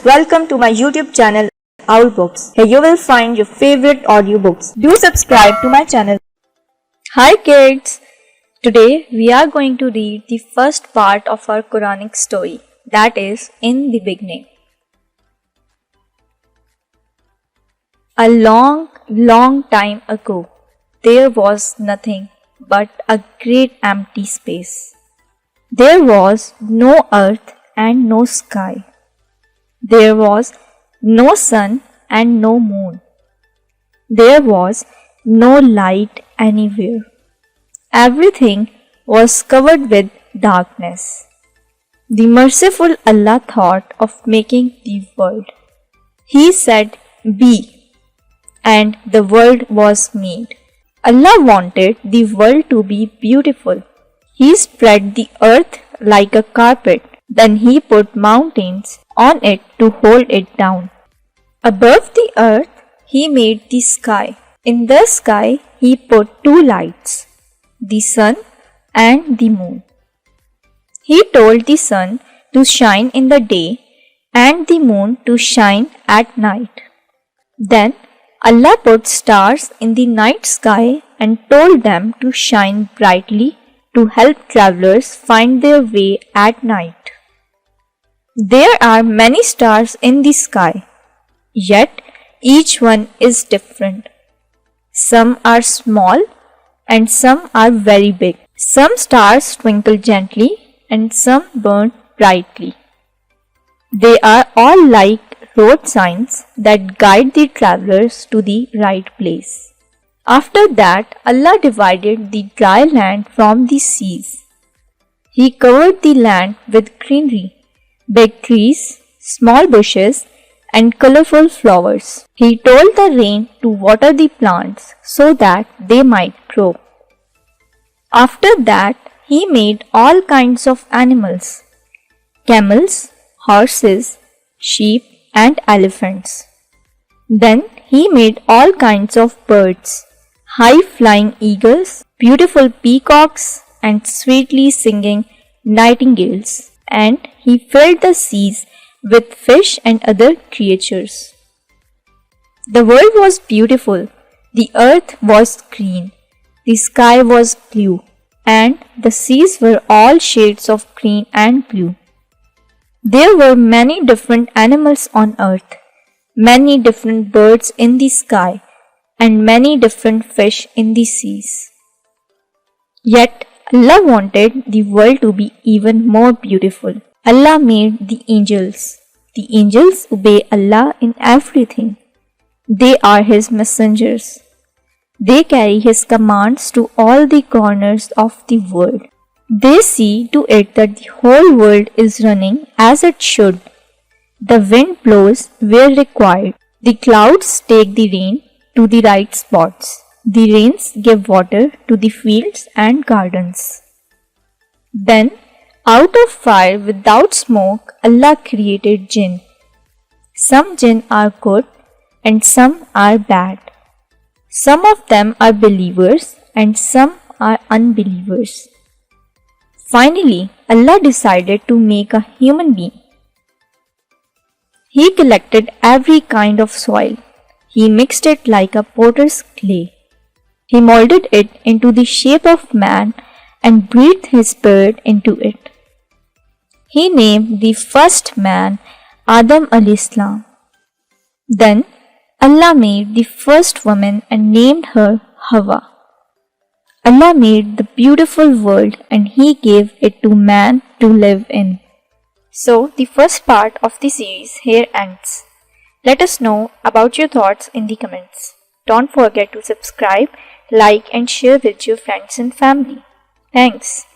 Welcome to my YouTube channel Owl Books. Here you will find your favorite audiobooks. Do subscribe to my channel. Hi kids! Today we are going to read the first part of our Quranic story, that is, In the Beginning. A long time ago, there was nothing but a great empty space. There was no earth and no sky. There was no sun and no moon. There was no light anywhere. Everything was covered with darkness. The Merciful Allah thought of making the world. He said, "Be," and the world was made. Allah wanted the world to be beautiful. He spread the earth like a carpet. Then He put mountains on it to hold it down. Above the earth, He made the sky. In the sky, He put two lights, the sun and the moon. He told the sun to shine in the day and the moon to shine at night. Then Allah put stars in the night sky and told them to shine brightly to help travelers find their way at night. There are many stars in the sky, yet each one is different. Some are small and some are very big. Some stars twinkle gently and some burn brightly. They are all like road signs that guide the travelers to the right place. After that, Allah divided the dry land from the seas. He covered the land with greenery, big trees, small bushes, and colorful flowers. He told the rain to water the plants so that they might grow. After that, He made all kinds of animals: camels, horses, sheep, and elephants. Then He made all kinds of birds: high-flying eagles, beautiful peacocks, and sweetly singing nightingales. And He filled the seas with fish and other creatures. The world was beautiful, the earth was green, the sky was blue, and the seas were all shades of green and blue. There were many different animals on earth, many different birds in the sky, and many different fish in the seas. Yet Allah wanted the world to be even more beautiful. Allah made the angels. The angels obey Allah in everything. They are His messengers. They carry His commands to all the corners of the world. They see to it that the whole world is running as it should. The wind blows where required. The clouds take the rain to the right spots. The rains give water to the fields and gardens. Then, out of fire without smoke, Allah created jinn. Some jinn are good and some are bad. Some of them are believers and some are unbelievers. Finally, Allah decided to make a human being. He collected every kind of soil. He mixed it like a potter's clay. He molded it into the shape of man and breathed His spirit into it. He named the first man Adam alayhis salam. Then Allah made the first woman and named her Hawa. Allah made the beautiful world and He gave it to man to live in. So the first part of the series here ends. Let us know about your thoughts in the comments. Don't forget to subscribe, like and share with your friends and family. Thanks.